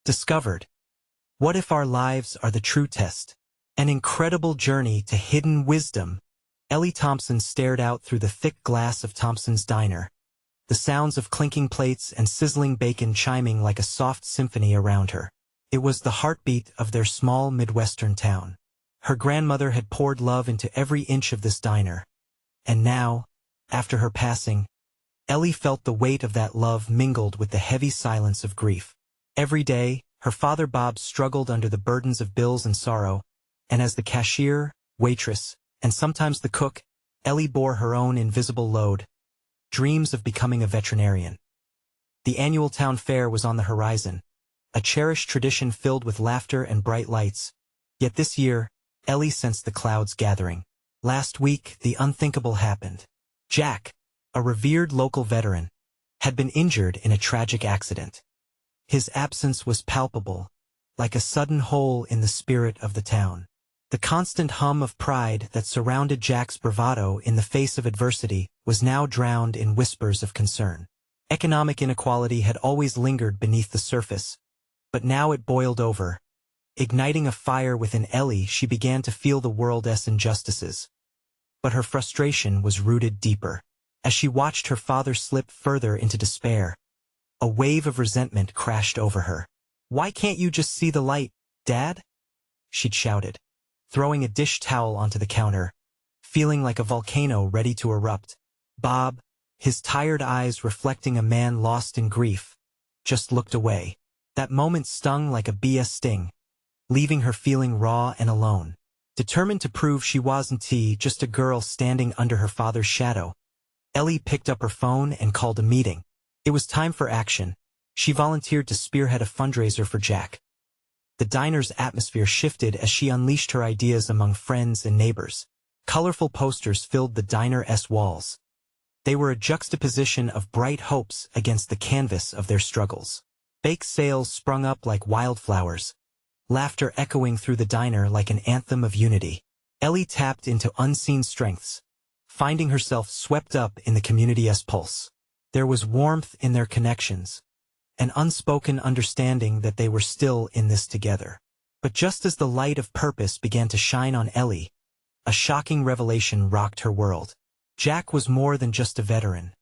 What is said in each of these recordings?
Discovered. What if our lives are the true test? An incredible journey to hidden wisdom. Ellie Thompson stared out through the thick glass of Thompson's diner, the sounds of clinking plates and sizzling bacon chiming like a soft symphony around her. It was the heartbeat of their small Midwestern town. Her grandmother had poured love into every inch of this diner. And now, after her passing, Ellie felt the weight of that love mingled with the heavy silence of grief. Every day, her father Bob struggled under the burdens of bills and sorrow, and as the cashier, waitress, and sometimes the cook, Ellie bore her own invisible load, dreams of becoming a veterinarian. The annual town fair was on the horizon, a cherished tradition filled with laughter and bright lights. Yet this year, Ellie sensed the clouds gathering. Last week, the unthinkable happened. Jack, a revered local veteran, had been injured in a tragic accident. His absence was palpable, like a sudden hole in the spirit of the town. The constant hum of pride that surrounded Jack's bravado in the face of adversity was now drowned in whispers of concern. Economic inequality had always lingered beneath the surface, but now it boiled over. Igniting a fire within Ellie, she began to feel the world's injustices. But her frustration was rooted deeper. As she watched her father slip further into despair, a wave of resentment crashed over her. "Why can't you just see the light, Dad?" she'd shouted, throwing a dish towel onto the counter, feeling like a volcano ready to erupt. Bob, his tired eyes reflecting a man lost in grief, just looked away. That moment stung like a bee sting, leaving her feeling raw and alone. Determined to prove she wasn't just a girl standing under her father's shadow, Ellie picked up her phone and called a meeting. It was time for action. She volunteered to spearhead a fundraiser for Jack. The diner's atmosphere shifted as she unleashed her ideas among friends and neighbors. Colorful posters filled the diner's walls. They were a juxtaposition of bright hopes against the canvas of their struggles. Bake sales sprung up like wildflowers, laughter echoing through the diner like an anthem of unity. Ellie tapped into unseen strengths, finding herself swept up in the community's pulse. There was warmth in their connections, an unspoken understanding that they were still in this together. But just as the light of purpose began to shine on Ellie, a shocking revelation rocked her world. Jack was more than just a veteran.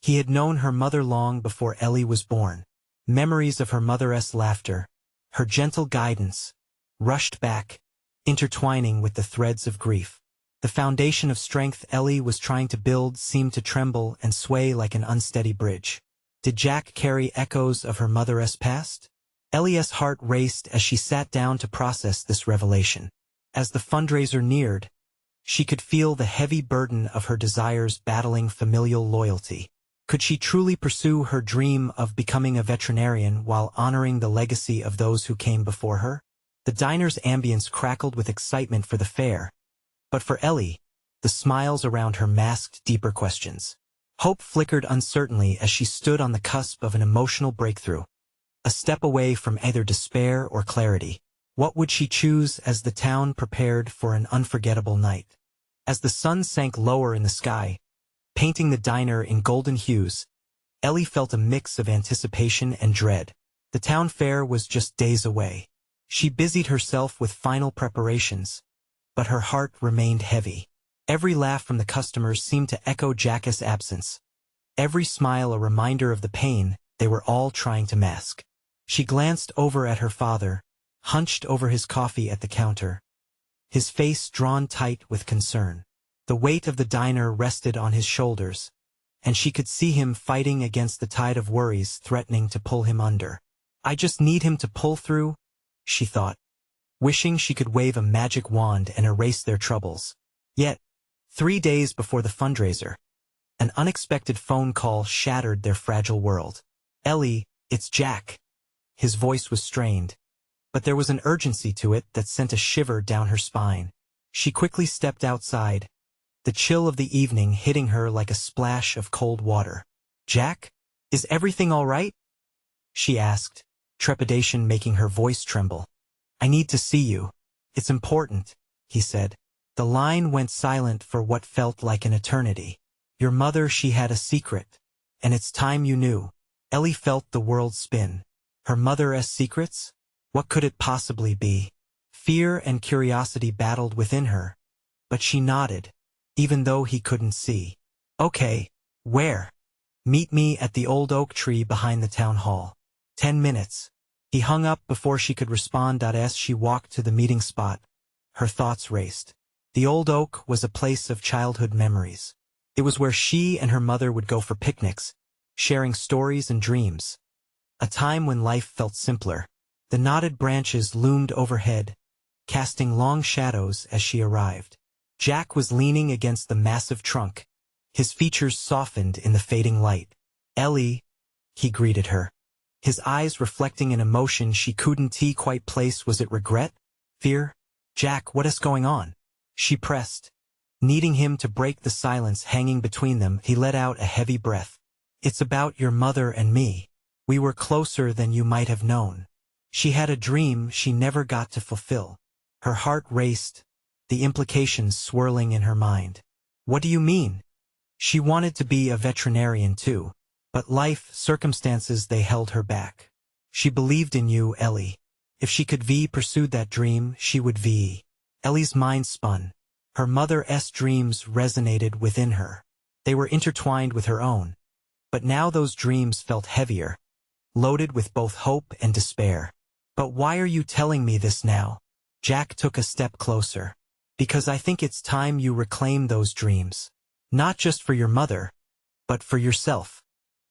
He had known her mother long before Ellie was born. Memories of her mother's laughter, her gentle guidance, rushed back, intertwining with the threads of grief. The foundation of strength Ellie was trying to build seemed to tremble and sway like an unsteady bridge. Did Jack carry echoes of her mother's past? Ellie's heart raced as she sat down to process this revelation. As the fundraiser neared, she could feel the heavy burden of her desires battling familial loyalty. Could she truly pursue her dream of becoming a veterinarian while honoring the legacy of those who came before her? The diner's ambience crackled with excitement for the fair, but for Ellie, the smiles around her masked deeper questions. Hope flickered uncertainly as she stood on the cusp of an emotional breakthrough, a step away from either despair or clarity. What would she choose as the town prepared for an unforgettable night? As the sun sank lower in the sky, painting the diner in golden hues, Ellie felt a mix of anticipation and dread. The town fair was just days away. She busied herself with final preparations, but her heart remained heavy. Every laugh from the customers seemed to echo Jack's absence, every smile a reminder of the pain they were all trying to mask. She glanced over at her father, hunched over his coffee at the counter, his face drawn tight with concern. The weight of the diner rested on his shoulders, and she could see him fighting against the tide of worries threatening to pull him under. "I just need him to pull through," she thought, wishing she could wave a magic wand and erase their troubles. Yet, 3 days before the fundraiser, an unexpected phone call shattered their fragile world. "Ellie, it's Jack." His voice was strained, but there was an urgency to it that sent a shiver down her spine. She quickly stepped outside, the chill of the evening hitting her like a splash of cold water. "Jack, is everything all right?" she asked, trepidation making her voice tremble. "I need to see you. It's important," he said. The line went silent for what felt like an eternity. "Your mother, she had a secret, and it's time you knew." Ellie felt the world spin. Her mother's secrets? What could it possibly be? Fear and curiosity battled within her, but she nodded, even though he couldn't see. Okay, where? Meet me at the old oak tree behind the town hall. 10 minutes. He hung up before she could respond. As she walked to the meeting spot, her thoughts raced. The old oak was a place of childhood memories. It was where she and her mother would go for picnics, sharing stories and dreams. A time when life felt simpler. The knotted branches loomed overhead, casting long shadows as she arrived. Jack was leaning against the massive trunk, his features softened in the fading light. Ellie, he greeted her, his eyes reflecting an emotion she couldn't quite place. Was it regret? Fear? Jack, what is going on? She pressed. Needing him to break the silence hanging between them, he let out a heavy breath. It's about your mother and me. We were closer than you might have known. She had a dream she never got to fulfill. Her heart raced, the implications swirling in her mind. What do you mean? She wanted to be a veterinarian too, but life, circumstances, they held her back. She believed in you, Ellie. If she could pursued that dream, she would. Ellie's mind spun. Her mother's dreams resonated within her. They were intertwined with her own. But now those dreams felt heavier, loaded with both hope and despair. But why are you telling me this now? Jack took a step closer. Because I think it's time you reclaim those dreams. Not just for your mother, but for yourself.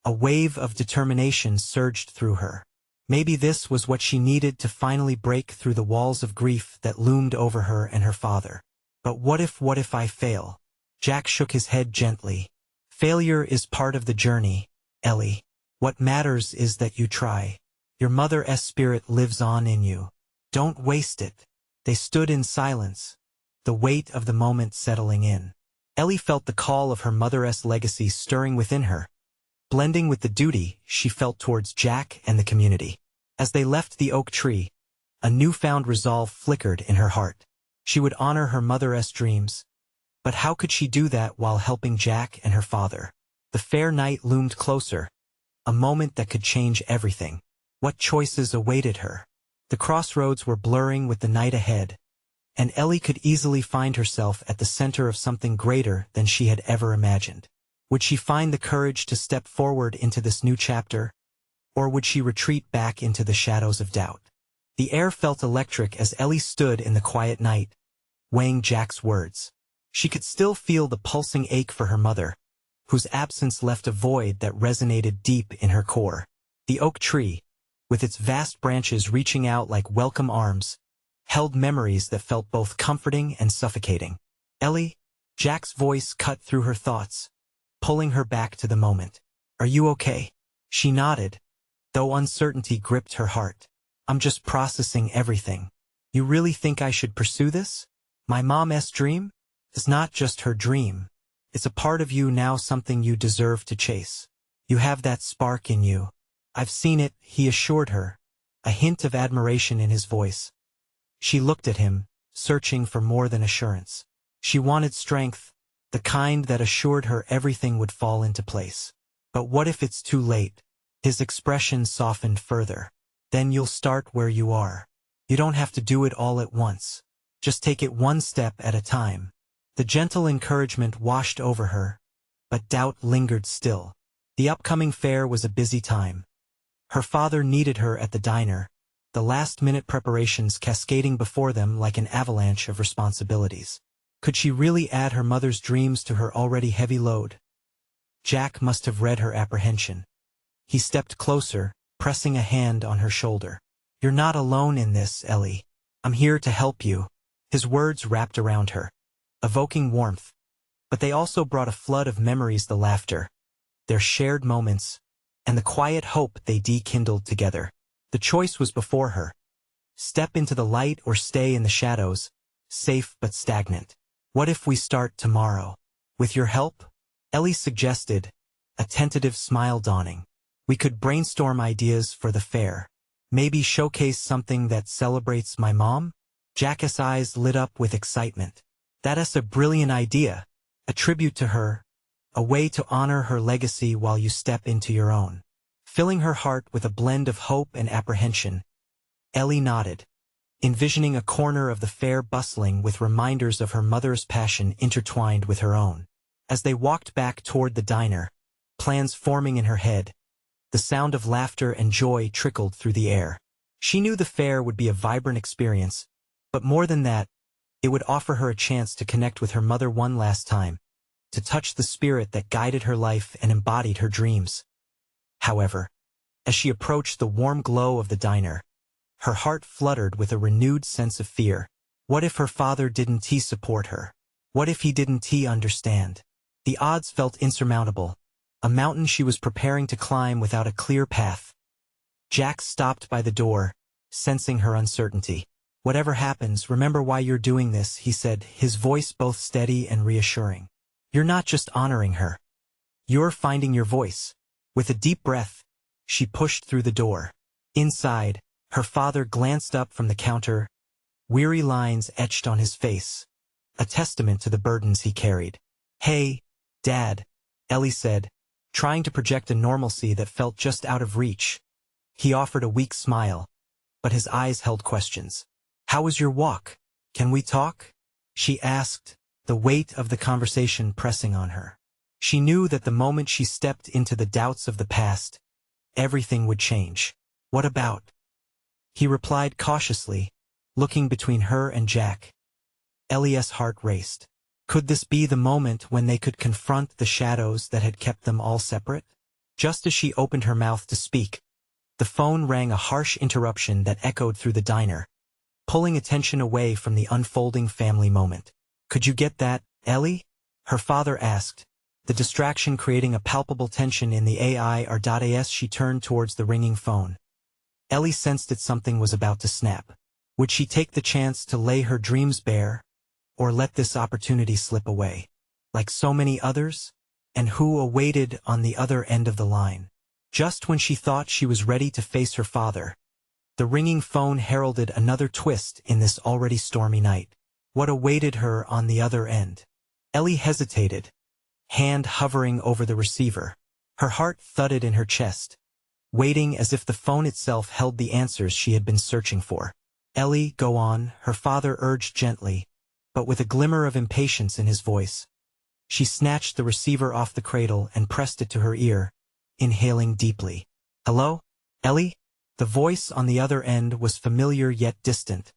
A wave of determination surged through her. Maybe this was what she needed to finally break through the walls of grief that loomed over her and her father. But what if I fail? Jack shook his head gently. Failure is part of the journey, Ellie. What matters is that you try. Your mother's spirit lives on in you. Don't waste it. They stood in silence, the weight of the moment settling in. Ellie felt the call of her mother's legacy stirring within her, blending with the duty she felt towards Jack and the community. As they left the oak tree, a newfound resolve flickered in her heart. She would honor her mother's dreams. But how could she do that while helping Jack and her father? The fair night loomed closer, a moment that could change everything. What choices awaited her? The crossroads were blurring with the night ahead, and Ellie could easily find herself at the center of something greater than she had ever imagined. Would she find the courage to step forward into this new chapter, or would she retreat back into the shadows of doubt? The air felt electric as Ellie stood in the quiet night, weighing Jack's words. She could still feel the pulsing ache for her mother, whose absence left a void that resonated deep in her core. The oak tree, with its vast branches reaching out like welcome arms, held memories that felt both comforting and suffocating. Ellie, Jack's voice cut through her thoughts, pulling her back to the moment. Are you okay? She nodded, though uncertainty gripped her heart. I'm just processing everything. You really think I should pursue this? My mom's dream? It's not just her dream. It's a part of you now, something you deserve to chase. You have that spark in you. I've seen it, he assured her, a hint of admiration in his voice. She looked at him, searching for more than assurance. She wanted strength, the kind that assured her everything would fall into place. But what if it's too late? His expression softened further. Then you'll start where you are. You don't have to do it all at once. Just take it one step at a time. The gentle encouragement washed over her, but doubt lingered still. The upcoming fair was a busy time. Her father needed her at the diner, the last-minute preparations cascading before them like an avalanche of responsibilities. Could she really add her mother's dreams to her already heavy load? Jack must have read her apprehension. He stepped closer, pressing a hand on her shoulder. You're not alone in this, Ellie. I'm here to help you. His words wrapped around her, evoking warmth. But they also brought a flood of memories, the laughter, their shared moments, and the quiet hope they rekindled together. The choice was before her. Step into the light or stay in the shadows, safe but stagnant. What if we start tomorrow? With your help? Ellie suggested, a tentative smile dawning. We could brainstorm ideas for the fair. Maybe showcase something that celebrates my mom? Jack's eyes lit up with excitement. That's a brilliant idea. A tribute to her, a way to honor her legacy while you step into your own. filling her heart with a blend of hope and apprehension. Ellie nodded, envisioning a corner of the fair bustling with reminders of her mother's passion intertwined with her own. As they walked back toward the diner, plans forming in her head, the sound of laughter and joy trickled through the air. She knew the fair would be a vibrant experience, but more than that, it would offer her a chance to connect with her mother one last time, to touch the spirit that guided her life and embodied her dreams. However, as she approached the warm glow of the diner, her heart fluttered with a renewed sense of fear. What if her father didn't support her? What if he didn't understand? The odds felt insurmountable, a mountain she was preparing to climb without a clear path. Jack stopped by the door, sensing her uncertainty. "Whatever happens, remember why you're doing this," he said, his voice both steady and reassuring. "You're not just honoring her. You're finding your voice." With a deep breath, she pushed through the door. Inside, her father glanced up from the counter, weary lines etched on his face, a testament to the burdens he carried. "Hey, Dad," Ellie said, trying to project a normalcy that felt just out of reach. He offered a weak smile, but his eyes held questions. "How was your walk? Can we talk?" she asked, the weight of the conversation pressing on her. She knew that the moment she stepped into the doubts of the past, everything would change. "What about?" he replied cautiously, looking between her and Jack. Ellie's heart raced. Could this be the moment when they could confront the shadows that had kept them all separate? Just as she opened her mouth to speak, the phone rang, a harsh interruption that echoed through the diner, pulling attention away from the unfolding family moment. "Could you get that, Ellie?" her father asked, the distraction creating a palpable tension in the as she turned towards the ringing phone. Ellie sensed that something was about to snap. Would she take the chance to lay her dreams bare, or let this opportunity slip away, like so many others? And who awaited on the other end of the line? Just when she thought she was ready to face her father, the ringing phone heralded another twist in this already stormy night. What awaited her on the other end? Ellie hesitated, hand hovering over the receiver. Her heart thudded in her chest, waiting as if the phone itself held the answers she had been searching for. "Ellie, go on," her father urged gently, but with a glimmer of impatience in his voice. She snatched the receiver off the cradle and pressed it to her ear, inhaling deeply. "Hello, Ellie?" The voice on the other end was familiar yet distant,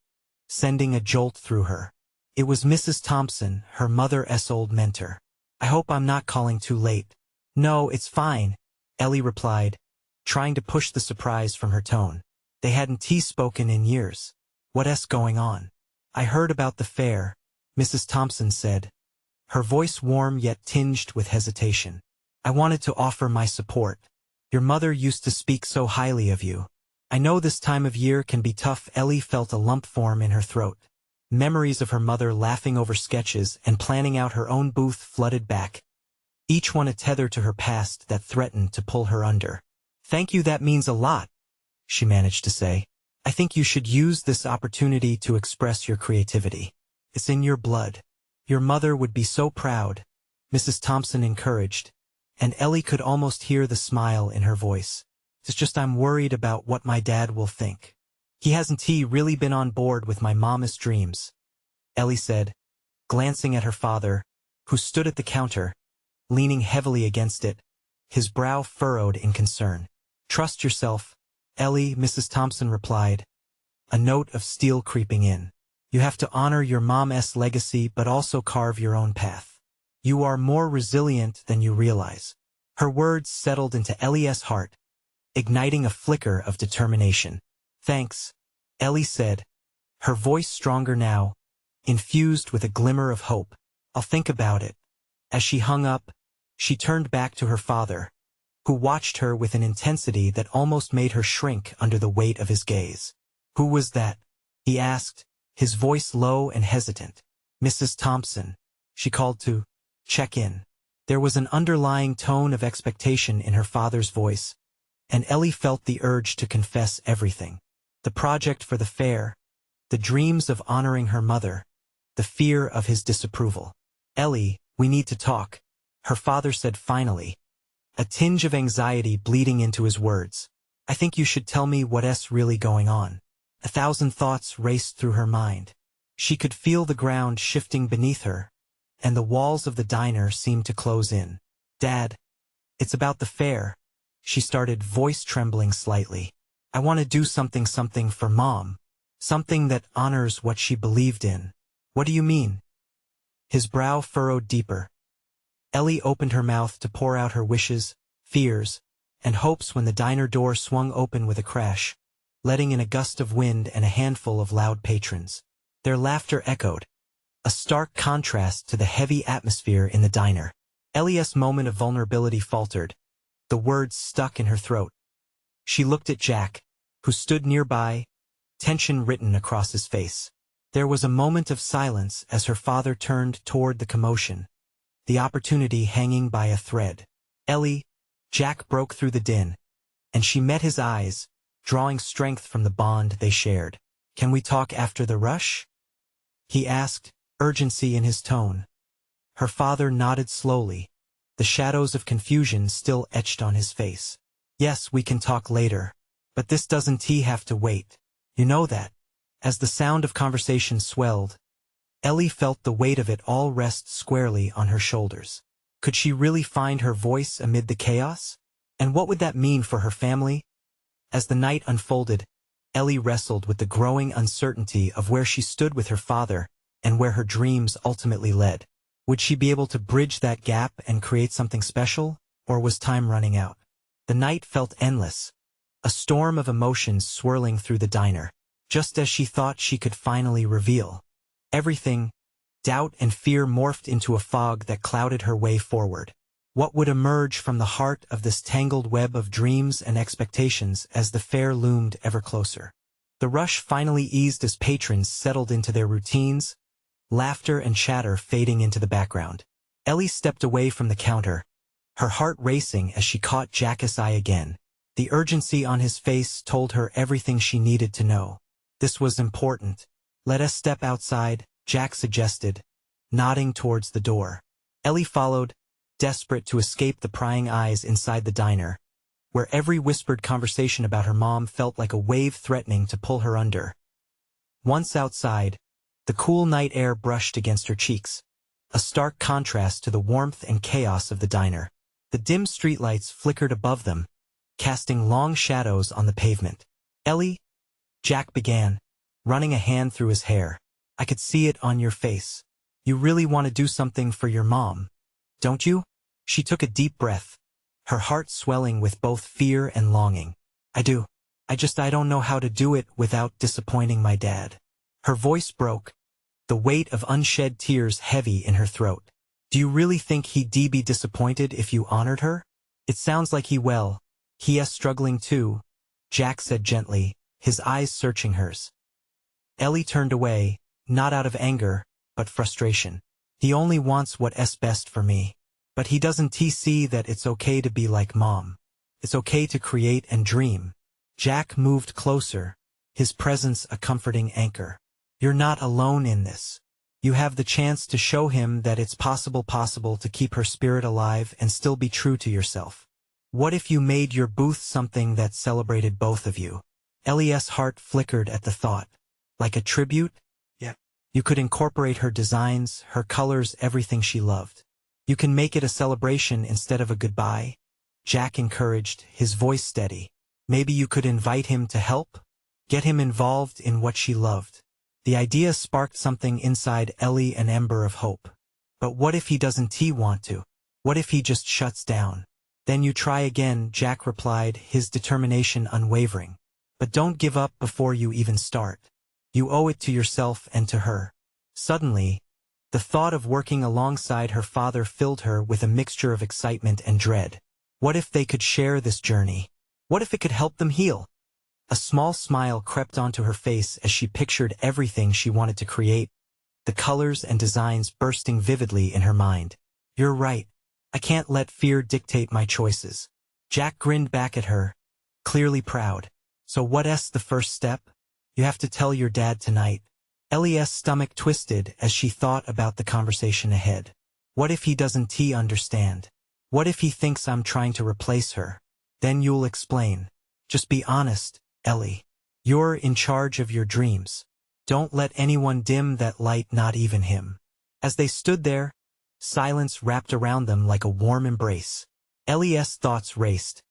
sending a jolt through her. It was Mrs. Thompson, her mother's old mentor. "I hope I'm not calling too late." "No, it's fine," Ellie replied, trying to push the surprise from her tone. They hadn't spoken in years. "What's going on?" "I heard about the fair," Mrs. Thompson said, her voice warm yet tinged with hesitation. "I wanted to offer my support. Your mother used to speak so highly of you. I know this time of year can be tough." Ellie felt a lump form in her throat. Memories of her mother laughing over sketches and planning out her own booth flooded back, each one a tether to her past that threatened to pull her under. "Thank you, that means a lot," she managed to say. "I think you should use this opportunity to express your creativity. It's in your blood. Your mother would be so proud," Mrs. Thompson encouraged, and Ellie could almost hear the smile in her voice. "It's just I'm worried about what my dad will think. He hasn't really been on board with my mama's dreams," Ellie said, glancing at her father, who stood at the counter, leaning heavily against it, his brow furrowed in concern. "Trust yourself, Ellie," Mrs. Thompson replied, a note of steel creeping in. "You have to honor your mom's legacy but also carve your own path. You are more resilient than you realize." Her words settled into Ellie's heart, igniting a flicker of determination. "Thanks," Ellie said, her voice stronger now, infused with a glimmer of hope. "I'll think about it." As she hung up, she turned back to her father, who watched her with an intensity that almost made her shrink under the weight of his gaze. "Who was that?" he asked, his voice low and hesitant. "Mrs. Thompson," she called to check in. There was an underlying tone of expectation in her father's voice, and Ellie felt the urge to confess everything. The project for the fair, the dreams of honoring her mother, the fear of his disapproval. "Ellie, we need to talk," her father said finally, a tinge of anxiety bleeding into his words. I think you should tell me what's really going on. 1,000 thoughts raced through her mind. She could feel the ground shifting beneath her, and the walls of the diner seemed to close in. Dad, it's about the fair, she started, voice trembling slightly. I want to do something for Mom. Something that honors what she believed in. What do you mean? His brow furrowed deeper. Ellie opened her mouth to pour out her wishes, fears, and hopes when the diner door swung open with a crash, letting in a gust of wind and a handful of loud patrons. Their laughter echoed, a stark contrast to the heavy atmosphere in the diner. Ellie's moment of vulnerability faltered. The words stuck in her throat. She looked at Jack, who stood nearby, tension written across his face. There was a moment of silence as her father turned toward the commotion, the opportunity hanging by a thread. Ellie, Jack broke through the din, and she met his eyes, drawing strength from the bond they shared. Can we talk after the rush? He asked, urgency in his tone. Her father nodded slowly, the shadows of confusion still etched on his face. Yes, we can talk later, but this doesn't have to wait. You know that. As the sound of conversation swelled, Ellie felt the weight of it all rest squarely on her shoulders. Could she really find her voice amid the chaos? And what would that mean for her family? As the night unfolded, Ellie wrestled with the growing uncertainty of where she stood with her father and where her dreams ultimately led. Would she be able to bridge that gap and create something special, or was time running out? The night felt endless, a storm of emotions swirling through the diner. Just as she thought she could finally reveal everything, doubt and fear morphed into a fog that clouded her way forward. What would emerge from the heart of this tangled web of dreams and expectations as the fair loomed ever closer? The rush finally eased as patrons settled into their routines, laughter and chatter fading into the background. Ellie stepped away from the counter, her heart racing as she caught Jack's eye again. The urgency on his face told her everything she needed to know. This was important. Let us step outside, Jack suggested, nodding towards the door. Ellie followed, desperate to escape the prying eyes inside the diner, where every whispered conversation about her mom felt like a wave threatening to pull her under. Once outside, the cool night air brushed against her cheeks, a stark contrast to the warmth and chaos of the diner. The dim streetlights flickered above them, casting long shadows on the pavement. Ellie, Jack began, running a hand through his hair. I could see it on your face. You really want to do something for your mom, don't you? She took a deep breath, her heart swelling with both fear and longing. I do. I don't know how to do it without disappointing my dad. Her voice broke, the weight of unshed tears heavy in her throat. Do you really think he'd be disappointed if you honored her? It sounds like he's struggling too, Jack said gently, his eyes searching hers. Ellie turned away, not out of anger, but frustration. He only wants what's best for me. But he doesn't see that it's okay to be like Mom. It's okay to create and dream. Jack moved closer, his presence a comforting anchor. You're not alone in this. You have the chance to show him that it's possible to keep her spirit alive and still be true to yourself. What if you made your booth something that celebrated both of you? Ellie's heart flickered at the thought. Like a tribute? Yeah. You could incorporate her designs, her colors, everything she loved. You can make it a celebration instead of a goodbye, Jack encouraged, his voice steady. Maybe you could invite him to help? Get him involved in what she loved. The idea sparked something inside Ellie, an ember of hope. But what if he doesn't want to? What if he just shuts down? Then you try again, Jack replied, his determination unwavering. But don't give up before you even start. You owe it to yourself and to her. Suddenly, the thought of working alongside her father filled her with a mixture of excitement and dread. What if they could share this journey? What if it could help them heal? A small smile crept onto her face as she pictured everything she wanted to create, the colors and designs bursting vividly in her mind. You're right. I can't let fear dictate my choices. Jack grinned back at her, clearly proud. So what's the first step? You have to tell your dad tonight. Ellie's stomach twisted as she thought about the conversation ahead. What if he doesn't understand? What if he thinks I'm trying to replace her? Then you'll explain. Just be honest, Ellie. You're in charge of your dreams. Don't let anyone dim that light, not even him. As they stood there, silence wrapped around them like a warm embrace. Ellie's thoughts raced,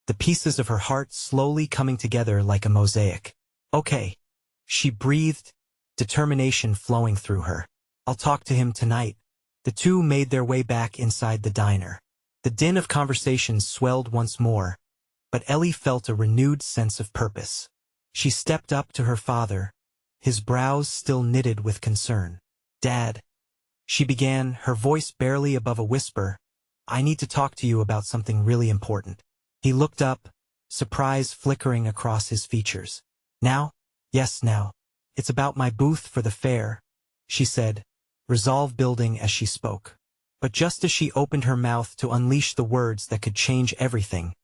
the pieces of her heart slowly coming together like a mosaic. Okay, she breathed, determination flowing through her. I'll talk to him tonight. The two made their way back inside the diner. The din of conversations swelled once more, but Ellie felt a renewed sense of purpose. She stepped up to her father, his brows still knitted with concern. Dad, she began, her voice barely above a whisper, I need to talk to you about something really important. He looked up, surprise flickering across his features. Now? Yes, now. It's about my booth for the fair, she said, resolve building as she spoke. But just as she opened her mouth to unleash the words that could change everything,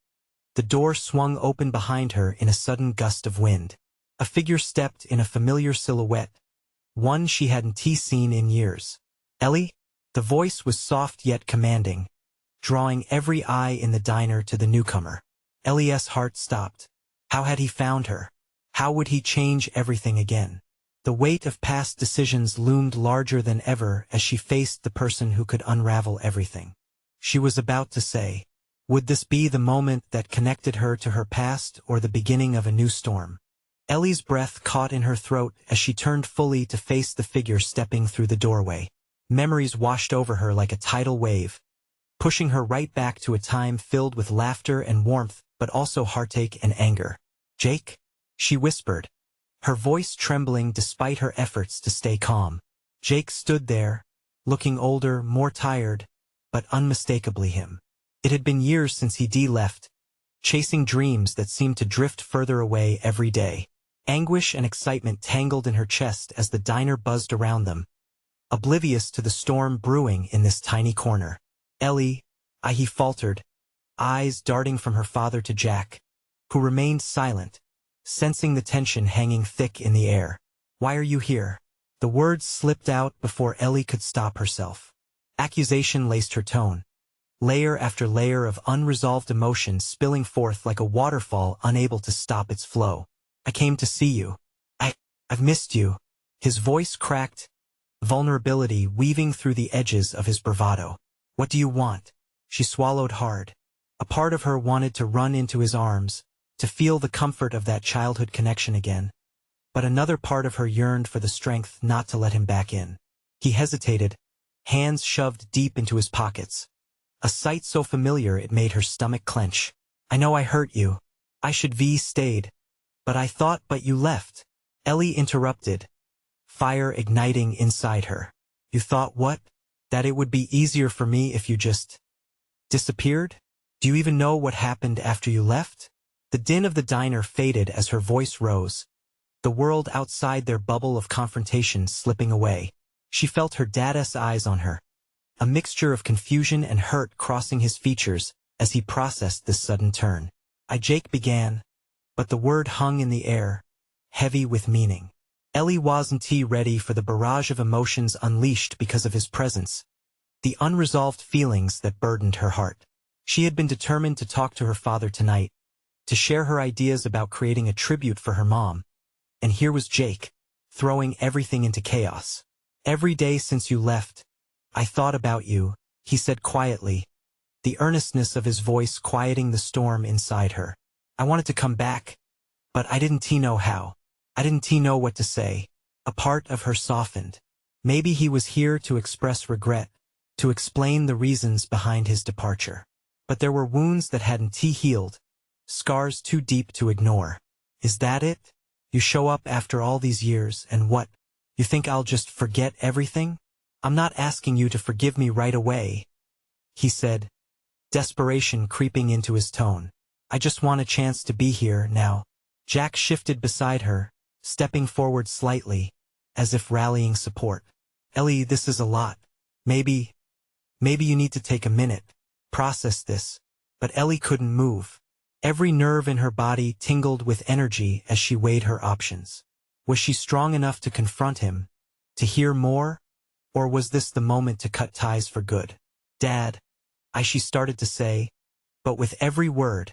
the door swung open behind her in a sudden gust of wind. A figure stepped in a familiar silhouette, one she hadn't seen in years. Ellie? The voice was soft yet commanding, drawing every eye in the diner to the newcomer. Ellie's heart stopped. How had he found her? How would he change everything again? The weight of past decisions loomed larger than ever as she faced the person who could unravel everything. She was about to say, would this be the moment that connected her to her past or the beginning of a new storm? Ellie's breath caught in her throat as she turned fully to face the figure stepping through the doorway. Memories washed over her like a tidal wave, pushing her right back to a time filled with laughter and warmth, but also heartache and anger. Jake? She whispered, her voice trembling despite her efforts to stay calm. Jake stood there, looking older, more tired, but unmistakably him. It had been years since he'd left, chasing dreams that seemed to drift further away every day. Anguish and excitement tangled in her chest as the diner buzzed around them, oblivious to the storm brewing in this tiny corner. Ellie, he faltered, eyes darting from her father to Jack, who remained silent, sensing the tension hanging thick in the air. Why are you here? The words slipped out before Ellie could stop herself. Accusation laced her tone, layer after layer of unresolved emotions spilling forth like a waterfall unable to stop its flow. I came to see you. I've missed you. His voice cracked, vulnerability weaving through the edges of his bravado. What do you want? She swallowed hard. A part of her wanted to run into his arms, to feel the comfort of that childhood connection again. But another part of her yearned for the strength not to let him back in. He hesitated, hands shoved deep into his pockets. A sight so familiar it made her stomach clench. I know I hurt you. I should have stayed. But you left. Ellie interrupted, fire igniting inside her. You thought what? That it would be easier for me if you just disappeared? Do you even know what happened after you left? The din of the diner faded as her voice rose, the world outside their bubble of confrontation slipping away. She felt her dad's eyes on her, a mixture of confusion and hurt crossing his features as he processed this sudden turn. Jake began, but the word hung in the air, heavy with meaning. Ellie wasn't ready for the barrage of emotions unleashed because of his presence, the unresolved feelings that burdened her heart. She had been determined to talk to her father tonight, to share her ideas about creating a tribute for her mom, and here was Jake, throwing everything into chaos. Every day since you left, I thought about you, he said quietly, the earnestness of his voice quieting the storm inside her. I wanted to come back, but I didn't know how. I didn't know what to say. A part of her softened. Maybe he was here to express regret, to explain the reasons behind his departure. But there were wounds that hadn't healed, scars too deep to ignore. Is that it? You show up after all these years, and what? You think I'll just forget everything? I'm not asking you to forgive me right away, he said, desperation creeping into his tone. I just want a chance to be here now. Jack shifted beside her, stepping forward slightly, as if rallying support. Ellie, this is a lot. Maybe you need to take a minute, process this. But Ellie couldn't move. Every nerve in her body tingled with energy as she weighed her options. Was she strong enough to confront him, to hear more? Or was this the moment to cut ties for good? Dad, She started to say, but with every word,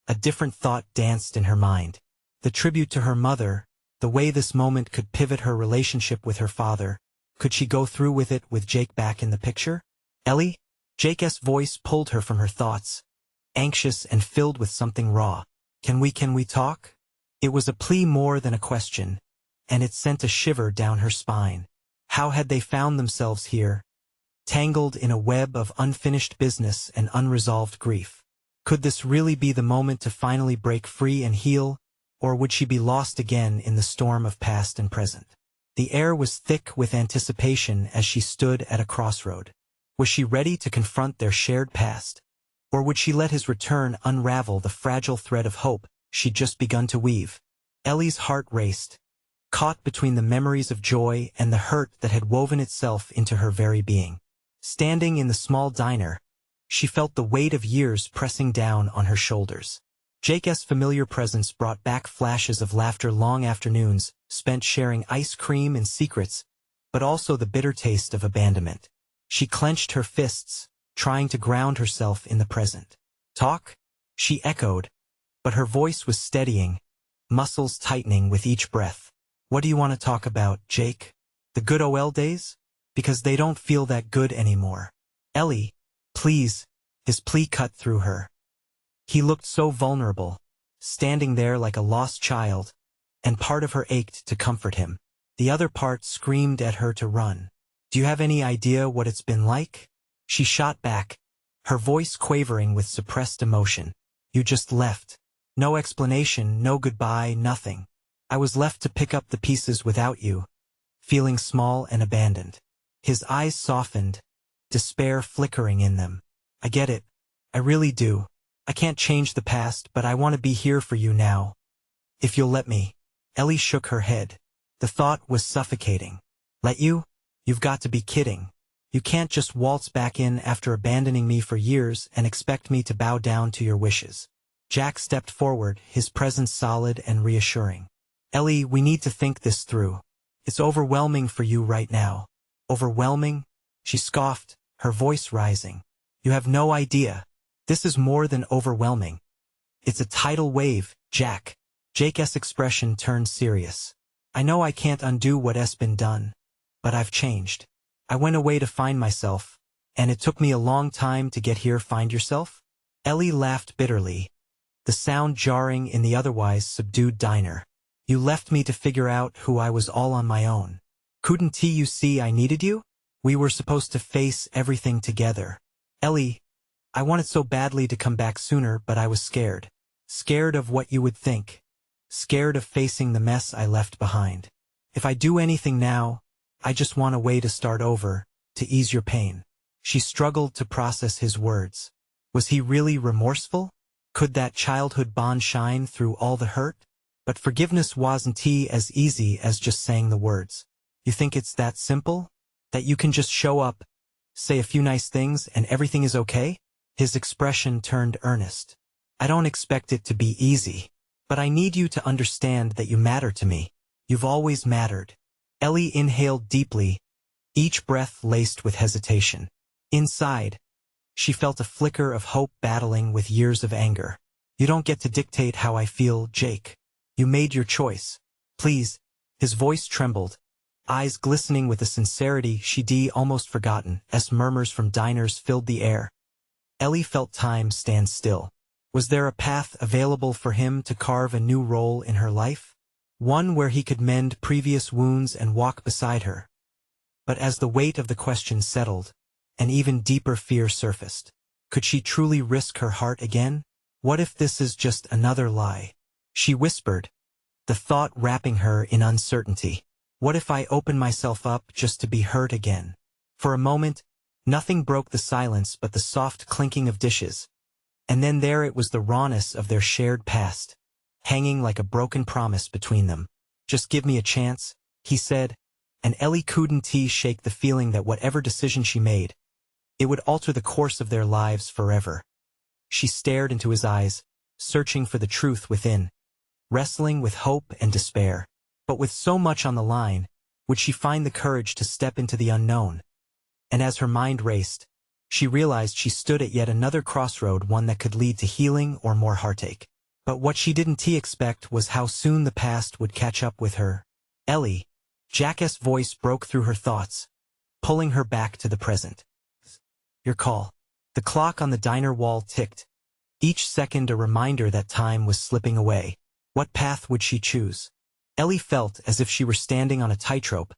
a different thought danced in her mind. The tribute to her mother, the way this moment could pivot her relationship with her father. Could she go through with it with Jake back in the picture? Ellie? Jake's voice pulled her from her thoughts, anxious and filled with something raw. Can we talk? It was a plea more than a question, and it sent a shiver down her spine. How had they found themselves here, tangled in a web of unfinished business and unresolved grief? Could this really be the moment to finally break free and heal, or would she be lost again in the storm of past and present? The air was thick with anticipation as she stood at a crossroad. Was she ready to confront their shared past? Or would she let his return unravel the fragile thread of hope she'd just begun to weave? Ellie's heart raced, caught between the memories of joy and the hurt that had woven itself into her very being. Standing in the small diner, she felt the weight of years pressing down on her shoulders. Jake's familiar presence brought back flashes of laughter, long afternoons spent sharing ice cream and secrets, but also the bitter taste of abandonment. She clenched her fists, trying to ground herself in the present. Talk? She echoed, but her voice was steadying, muscles tightening with each breath. What do you want to talk about, Jake? The good old days? Because they don't feel that good anymore. Ellie, please. His plea cut through her. He looked so vulnerable, standing there like a lost child, and part of her ached to comfort him. The other part screamed at her to run. Do you have any idea what it's been like? She shot back, her voice quavering with suppressed emotion. You just left. No explanation, no goodbye, nothing. I was left to pick up the pieces without you, feeling small and abandoned. His eyes softened, despair flickering in them. I get it. I really do. I can't change the past, but I want to be here for you now. If you'll let me. Ellie shook her head. The thought was suffocating. Let you? You've got to be kidding. You can't just waltz back in after abandoning me for years and expect me to bow down to your wishes. Jack stepped forward, his presence solid and reassuring. Ellie, we need to think this through. It's overwhelming for you right now. Overwhelming? She scoffed, her voice rising. You have no idea. This is more than overwhelming. It's a tidal wave, Jack. Jake's expression turned serious. I know I can't undo what's been done, but I've changed. I went away to find myself, and it took me a long time to get here. Find yourself? Ellie laughed bitterly, the sound jarring in the otherwise subdued diner. You left me to figure out who I was all on my own. Couldn't you see I needed you? We were supposed to face everything together. Ellie, I wanted so badly to come back sooner, but I was scared. Scared of what you would think. Scared of facing the mess I left behind. If I do anything now, I just want a way to start over, to ease your pain. She struggled to process his words. Was he really remorseful? Could that childhood bond shine through all the hurt? But forgiveness wasn't as easy as just saying the words. You think it's that simple? That you can just show up, say a few nice things, and everything is okay? His expression turned earnest. I don't expect it to be easy, but I need you to understand that you matter to me. You've always mattered. Ellie inhaled deeply, each breath laced with hesitation. Inside, she felt a flicker of hope battling with years of anger. You don't get to dictate how I feel, Jake. You made your choice. Please. His voice trembled, eyes glistening with a sincerity she'd almost forgotten, as murmurs from diners filled the air. Ellie felt time stand still. Was there a path available for him to carve a new role in her life? One where he could mend previous wounds and walk beside her. But as the weight of the question settled, an even deeper fear surfaced. Could she truly risk her heart again? What if this is just another lie? She whispered, the thought wrapping her in uncertainty. What if I open myself up just to be hurt again? For a moment, nothing broke the silence but the soft clinking of dishes. And then there it was, the rawness of their shared past, hanging like a broken promise between them. Just give me a chance, he said, and Ellie couldn't shake the feeling that whatever decision she made, it would alter the course of their lives forever. She stared into his eyes, searching for the truth within, wrestling with hope and despair. But with so much on the line, would she find the courage to step into the unknown? And as her mind raced, She realized she stood at yet another crossroad, one that could lead to healing or more heartache. But what she didn't expect was how soon the past would catch up with her. Ellie, Jack's voice broke through her thoughts, pulling her back to the present. Your call. The clock on the diner wall ticked, each second a reminder that time was slipping away. What path would she choose? Ellie felt as if she were standing on a tightrope,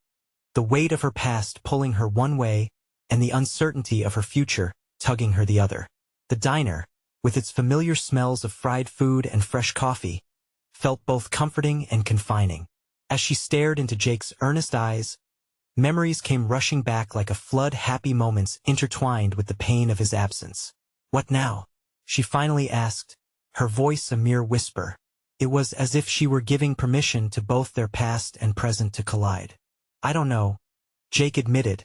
the weight of her past pulling her one way and the uncertainty of her future tugging her the other. The diner, with its familiar smells of fried food and fresh coffee, felt both comforting and confining. As she stared into Jake's earnest eyes, memories came rushing back like a flood, happy moments intertwined with the pain of his absence. What now? She finally asked, her voice a mere whisper. It was as if she were giving permission to both their past and present to collide. I don't know, Jake admitted,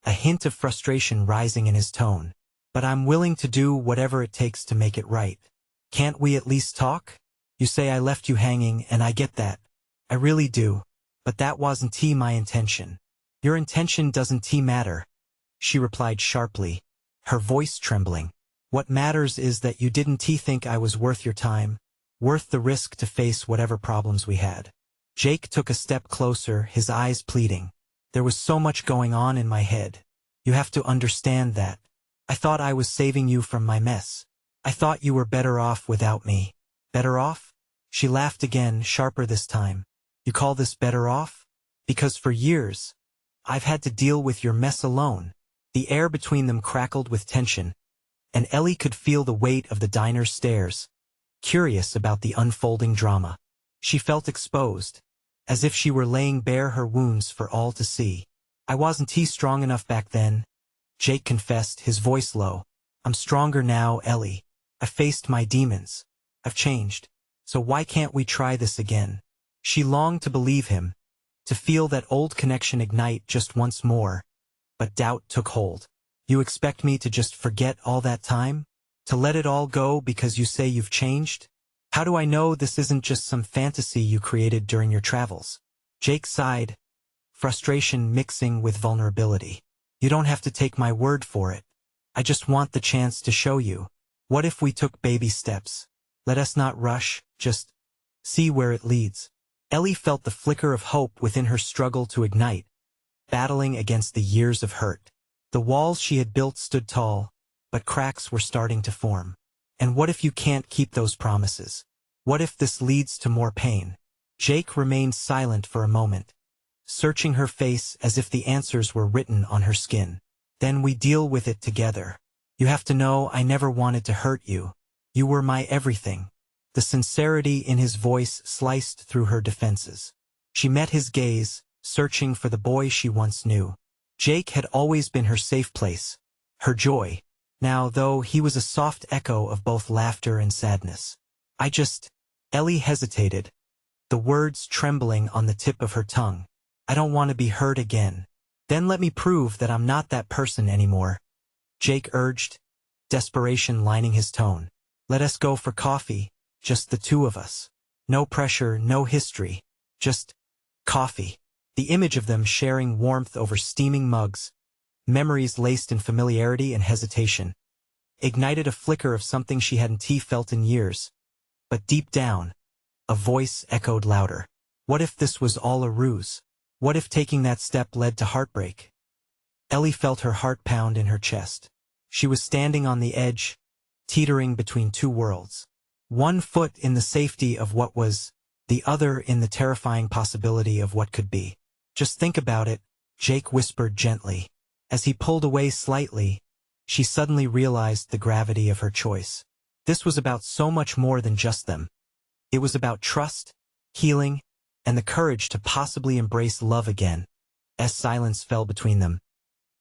a hint of frustration rising in his tone. But I'm willing to do whatever it takes to make it right. Can't we at least talk? You say I left you hanging, and I get that. I really do. But that wasn't my intention. Your intention doesn't matter, she replied sharply, her voice trembling. What matters is that you didn't think I was worth your time, worth the risk to face whatever problems we had. Jake took a step closer, his eyes pleading. There was so much going on in my head. You have to understand that. I thought I was saving you from my mess. I thought you were better off without me. Better off? She laughed again, sharper this time. You call this better off? Because for years, I've had to deal with your mess alone. The air between them crackled with tension, and Ellie could feel the weight of the diner's stares, curious about the unfolding drama. She felt exposed, as if she were laying bare her wounds for all to see. I wasn't strong enough back then, Jake confessed, his voice low. I'm stronger now, Ellie. I faced my demons. I've changed. So why can't we try this again? She longed to believe him, to feel that old connection ignite just once more. But doubt took hold. You expect me to just forget all that time? To let it all go because you say you've changed? How do I know this isn't just some fantasy you created during your travels? Jake sighed, frustration mixing with vulnerability. You don't have to take my word for it. I just want the chance to show you. What if we took baby steps? Let us not rush, just see where it leads. Ellie felt the flicker of hope within her struggle to ignite, battling against the years of hurt. The walls she had built stood tall, but cracks were starting to form. And what if you can't keep those promises? What if this leads to more pain? Jake remained silent for a moment, searching her face as if the answers were written on her skin. Then we deal with it together. You have to know I never wanted to hurt you. You were my everything. The sincerity in his voice sliced through her defenses. She met his gaze, searching for the boy she once knew. Jake had always been her safe place, her joy. Now, though, he was a soft echo of both laughter and sadness. Ellie hesitated, the words trembling on the tip of her tongue. I don't want to be hurt again. Then let me prove that I'm not that person anymore. Jake urged, desperation lining his tone. Let us go for coffee, just the two of us. No pressure, no history, just coffee. The image of them sharing warmth over steaming mugs, memories laced in familiarity and hesitation, ignited a flicker of something she hadn't felt in years. But deep down, a voice echoed louder. What if this was all a ruse? What if taking that step led to heartbreak? Ellie felt her heart pound in her chest. She was standing on the edge, teetering between two worlds. One foot in the safety of what was, the other in the terrifying possibility of what could be. Just think about it, Jake whispered gently. As he pulled away slightly, she suddenly realized the gravity of her choice. This was about so much more than just them. It was about trust, healing, and the courage to possibly embrace love again. As silence fell between them,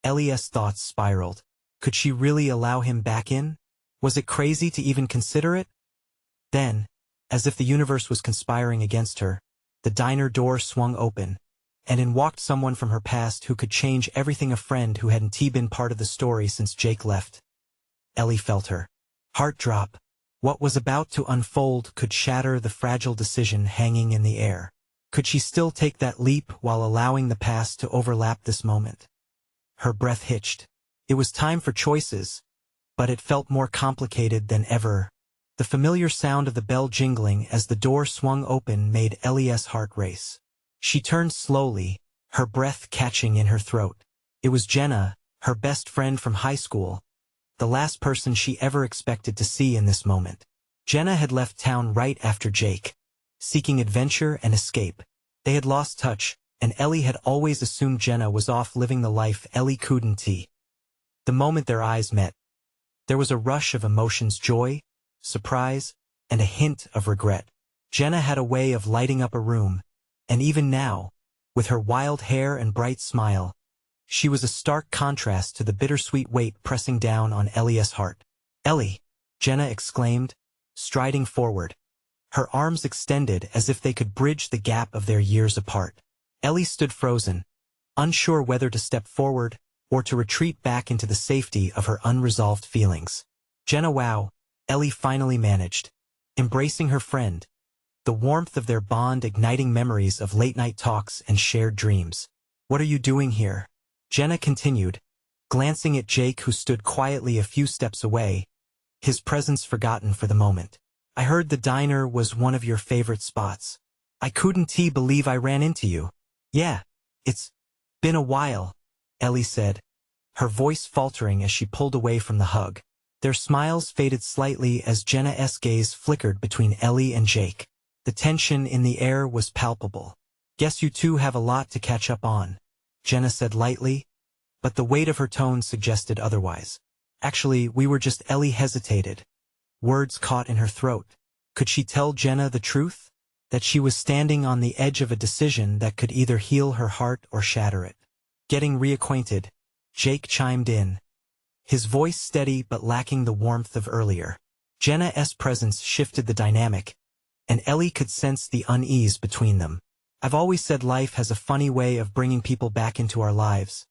Ellie's thoughts spiraled. Could she really allow him back in? Was it crazy to even consider it? Then, as if the universe was conspiring against her, the diner door swung open, and in walked someone from her past who could change everything, a friend who hadn't been part of the story since Jake left. Ellie felt her heart drop. What was about to unfold could shatter the fragile decision hanging in the air. Could she still take that leap while allowing the past to overlap this moment? Her breath hitched. It was time for choices, but it felt more complicated than ever. The familiar sound of the bell jingling as the door swung open made Ellie's heart race. She turned slowly, her breath catching in her throat. It was Jenna, her best friend from high school, the last person she ever expected to see in this moment. Jenna had left town right after Jake, seeking adventure and escape. They had lost touch, and Ellie had always assumed Jenna was off living the life Ellie couldn't see. The moment their eyes met, there was a rush of emotions: joy, surprise, and a hint of regret. Jenna had a way of lighting up a room, and even now, with her wild hair and bright smile, she was a stark contrast to the bittersweet weight pressing down on Ellie's heart. "Ellie!" Jenna exclaimed, striding forward, her arms extended as if they could bridge the gap of their years apart. Ellie stood frozen, unsure whether to step forward or to retreat back into the safety of her unresolved feelings. "Jenna, wow," Ellie finally managed, embracing her friend, the warmth of their bond igniting memories of late-night talks and shared dreams. "What are you doing here?" Jenna continued, glancing at Jake, who stood quietly a few steps away, his presence forgotten for the moment. "I heard the diner was one of your favorite spots. I couldn't believe I ran into you." "Yeah, it's been a while," Ellie said, her voice faltering as she pulled away from the hug. Their smiles faded slightly as Jenna's gaze flickered between Ellie and Jake. The tension in the air was palpable. "Guess you two have a lot to catch up on," Jenna said lightly, but the weight of her tone suggested otherwise. "Actually, we were just—" Ellie hesitated, words caught in her throat. Could she tell Jenna the truth? That she was standing on the edge of a decision that could either heal her heart or shatter it. Getting reacquainted, Jake chimed in, his voice steady but lacking the warmth of earlier. Jenna's presence shifted the dynamic, and Ellie could sense the unease between them. "I've always said life has a funny way of bringing people back into our lives,"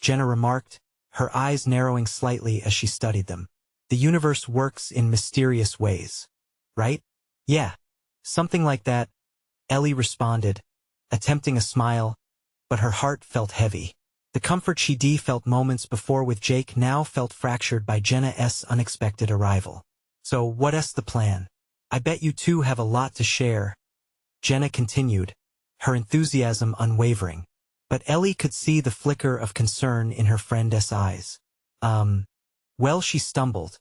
Jenna remarked, her eyes narrowing slightly as she studied them. "The universe works in mysterious ways, right?" "Yeah, something like that," Ellie responded, attempting a smile, but her heart felt heavy. The comfort she'd felt moments before with Jake now felt fractured by Jenna's unexpected arrival. "So what's the plan? I bet you two have a lot to share," Jenna continued, her enthusiasm unwavering. But Ellie could see the flicker of concern in her friend's eyes. Well, she stumbled,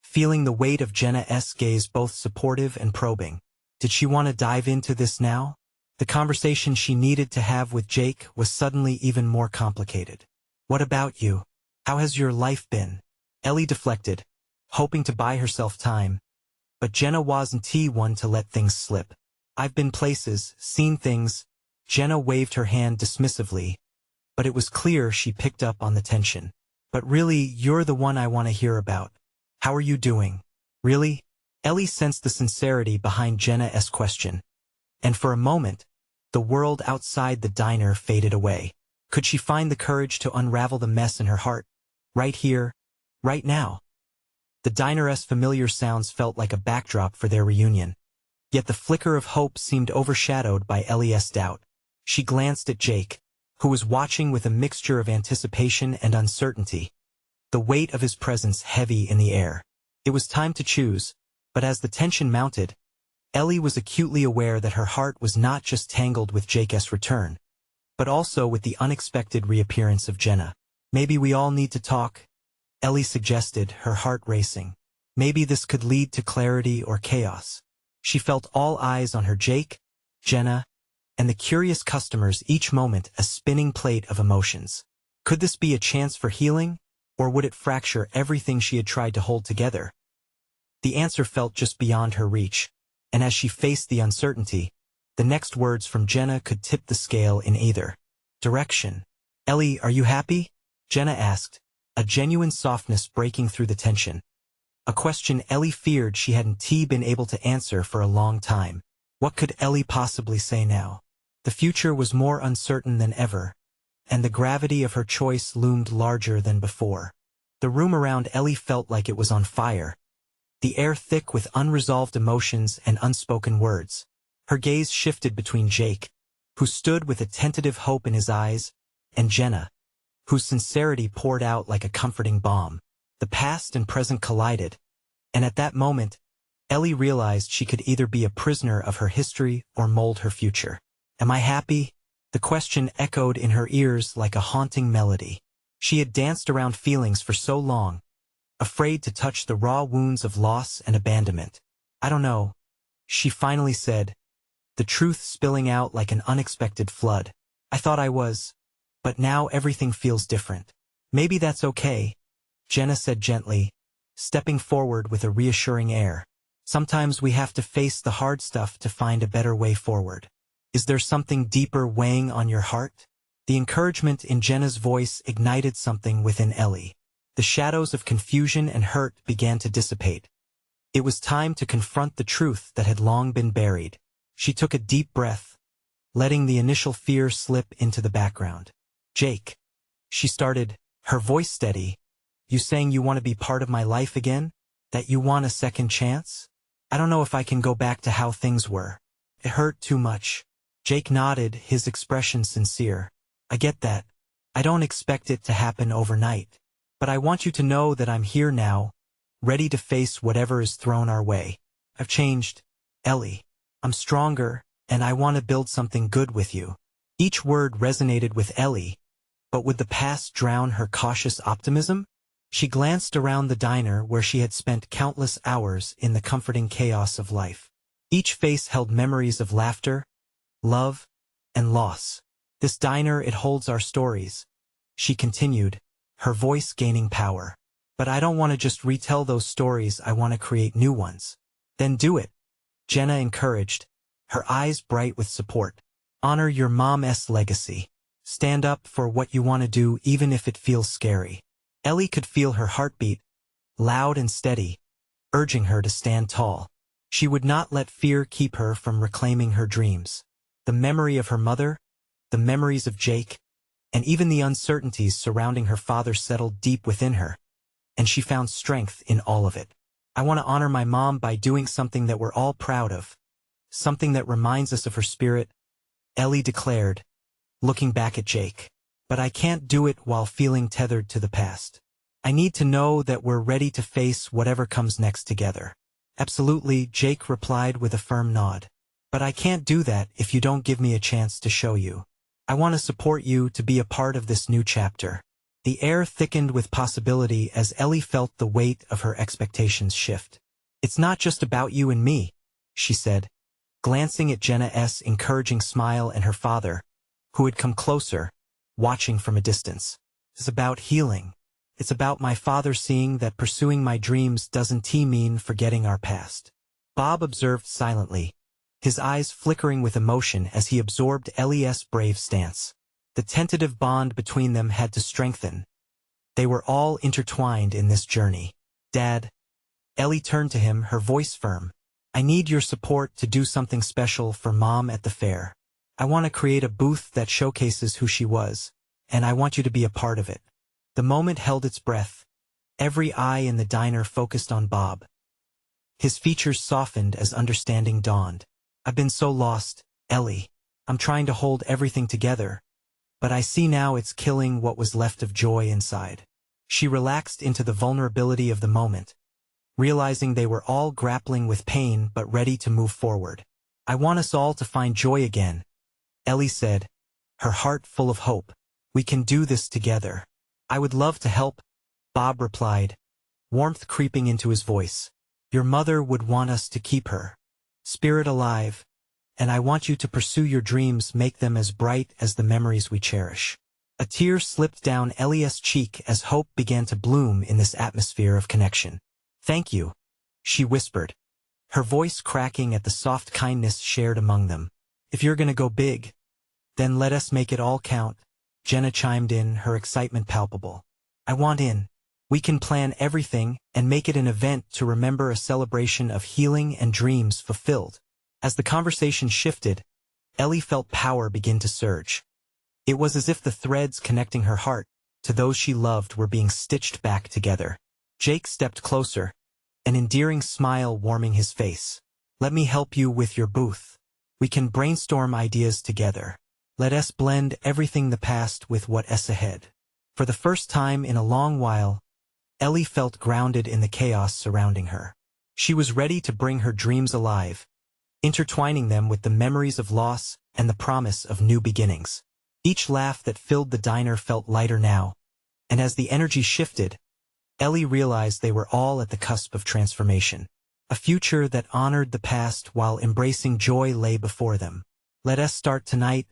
feeling the weight of Jenna's gaze both supportive and probing. Did she want to dive into this now? The conversation she needed to have with Jake was suddenly even more complicated. "What about you? How has your life been?" Ellie deflected, hoping to buy herself time, but Jenna wasn't one to let things slip. "I've been places, seen things." Jenna waved her hand dismissively, but it was clear she picked up on the tension. "But really, you're the one I want to hear about. How are you doing?" "Really?" Ellie sensed the sincerity behind Jenna's question, and for a moment, the world outside the diner faded away. Could she find the courage to unravel the mess in her heart? Right here, right now. The diner's familiar sounds felt like a backdrop for their reunion. Yet the flicker of hope seemed overshadowed by Ellie's doubt. She glanced at Jake, who was watching with a mixture of anticipation and uncertainty, the weight of his presence heavy in the air. It was time to choose, but as the tension mounted, Ellie was acutely aware that her heart was not just tangled with Jake's return, but also with the unexpected reappearance of Jenna. "Maybe we all need to talk," Ellie suggested, her heart racing. Maybe this could lead to clarity or chaos. She felt all eyes on her: Jake, Jenna, and the curious customers, each moment a spinning plate of emotions. Could this be a chance for healing, or would it fracture everything she had tried to hold together? The answer felt just beyond her reach, and as she faced the uncertainty, the next words from Jenna could tip the scale in either direction. "Ellie, are you happy?" Jenna asked, a genuine softness breaking through the tension. A question Ellie feared she hadn't been able to answer for a long time. What could Ellie possibly say now? The future was more uncertain than ever, and the gravity of her choice loomed larger than before. The room around Ellie felt like it was on fire, the air thick with unresolved emotions and unspoken words. Her gaze shifted between Jake, who stood with a tentative hope in his eyes, and Jenna, whose sincerity poured out like a comforting balm. The past and present collided, and at that moment, Ellie realized she could either be a prisoner of her history or mold her future. Am I happy? The question echoed in her ears like a haunting melody. She had danced around feelings for so long, afraid to touch the raw wounds of loss and abandonment. I don't know, she finally said, the truth spilling out like an unexpected flood. I thought I was, but now everything feels different. Maybe that's okay, Jenna said gently, stepping forward with a reassuring air. Sometimes we have to face the hard stuff to find a better way forward. Is there something deeper weighing on your heart? The encouragement in Jenna's voice ignited something within Ellie. The shadows of confusion and hurt began to dissipate. It was time to confront the truth that had long been buried. She took a deep breath, letting the initial fear slip into the background. Jake, she started, her voice steady. You saying you want to be part of my life again? That you want a second chance? I don't know if I can go back to how things were. It hurt too much. Jake nodded, his expression sincere. I get that. I don't expect it to happen overnight. But I want you to know that I'm here now, ready to face whatever is thrown our way. I've changed, Ellie. I'm stronger, and I want to build something good with you. Each word resonated with Ellie, but would the past drown her cautious optimism? She glanced around the diner where she had spent countless hours in the comforting chaos of life. Each face held memories of laughter, love, and loss. This diner, it holds our stories, she continued, her voice gaining power. But I don't want to just retell those stories, I want to create new ones. Then do it, Jenna encouraged, her eyes bright with support. Honor your mom's legacy. Stand up for what you want to do even if it feels scary. Ellie could feel her heartbeat, loud and steady, urging her to stand tall. She would not let fear keep her from reclaiming her dreams. The memory of her mother, the memories of Jake, and even the uncertainties surrounding her father settled deep within her, and she found strength in all of it. I want to honor my mom by doing something that we're all proud of, something that reminds us of her spirit, Ellie declared, looking back at Jake. But I can't do it while feeling tethered to the past. I need to know that we're ready to face whatever comes next together. Absolutely, Jake replied with a firm nod. But I can't do that if you don't give me a chance to show you. I want to support you to be a part of this new chapter. The air thickened with possibility as Ellie felt the weight of her expectations shift. It's not just about you and me, she said, glancing at Jenna's encouraging smile and her father, who had come closer, watching from a distance. It's about healing. It's about my father seeing that pursuing my dreams doesn't mean forgetting our past. Bob observed silently, his eyes flickering with emotion as he absorbed Ellie's brave stance. The tentative bond between them had to strengthen. They were all intertwined in this journey. Dad. Ellie turned to him, her voice firm. I need your support to do something special for Mom at the fair. I want to create a booth that showcases who she was, and I want you to be a part of it. The moment held its breath. Every eye in the diner focused on Bob. His features softened as understanding dawned. I've been so lost, Ellie. I'm trying to hold everything together, but I see now it's killing what was left of joy inside. She relaxed into the vulnerability of the moment, realizing they were all grappling with pain but ready to move forward. I want us all to find joy again, Ellie said, her heart full of hope. We can do this together. I would love to help, Bob replied, warmth creeping into his voice. Your mother would want us to keep her spirit alive, and I want you to pursue your dreams, make them as bright as the memories we cherish. A tear slipped down Ellie's cheek as hope began to bloom in this atmosphere of connection. Thank you, she whispered, her voice cracking at the soft kindness shared among them. If you're gonna go big, then let us make it all count, Jenna chimed in, her excitement palpable. I want in. We can plan everything and make it an event to remember, a celebration of healing and dreams fulfilled. As the conversation shifted, Ellie felt power begin to surge. It was as if the threads connecting her heart to those she loved were being stitched back together. Jake stepped closer, an endearing smile warming his face. Let me help you with your booth. We can brainstorm ideas together. Let us blend everything the past with what is ahead. For the first time in a long while, Ellie felt grounded in the chaos surrounding her. She was ready to bring her dreams alive, intertwining them with the memories of loss and the promise of new beginnings. Each laugh that filled the diner felt lighter now, and as the energy shifted, Ellie realized they were all at the cusp of transformation. A future that honored the past while embracing joy lay before them. "Let us start tonight,"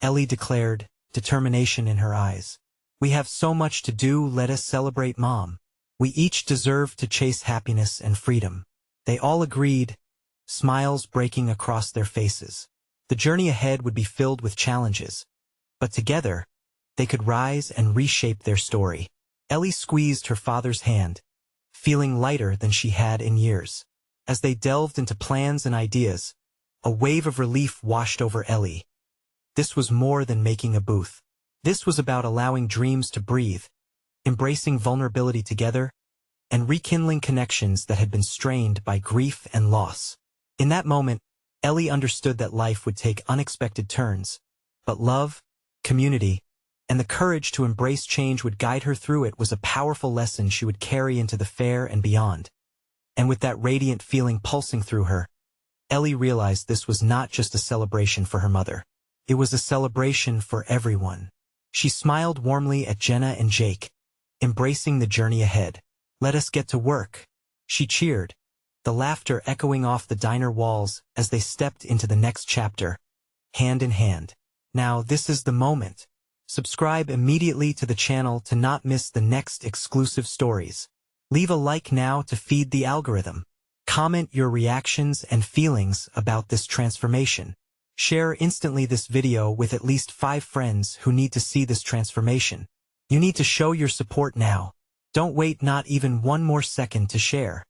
Ellie declared, determination in her eyes. "We have so much to do, let us celebrate, Mom. We each deserve to chase happiness and freedom." They all agreed, smiles breaking across their faces. The journey ahead would be filled with challenges, but together, they could rise and reshape their story. Ellie squeezed her father's hand, feeling lighter than she had in years. As they delved into plans and ideas, a wave of relief washed over Ellie. This was more than making a booth. This was about allowing dreams to breathe, embracing vulnerability together, and rekindling connections that had been strained by grief and loss. In that moment, Ellie understood that life would take unexpected turns, but love, community, and the courage to embrace change would guide her through it was a powerful lesson she would carry into the fair and beyond. And with that radiant feeling pulsing through her, Ellie realized this was not just a celebration for her mother. It was a celebration for everyone. She smiled warmly at Jenna and Jake, embracing the journey ahead. "Let us get to work," she cheered, the laughter echoing off the diner walls as they stepped into the next chapter, hand in hand. Now this is the moment. Subscribe immediately to the channel to not miss the next exclusive stories. Leave a like now to feed the algorithm. Comment your reactions and feelings about this transformation. Share instantly this video with at least 5 friends who need to see this transformation. You need to show your support now. Don't wait not even one more second to share.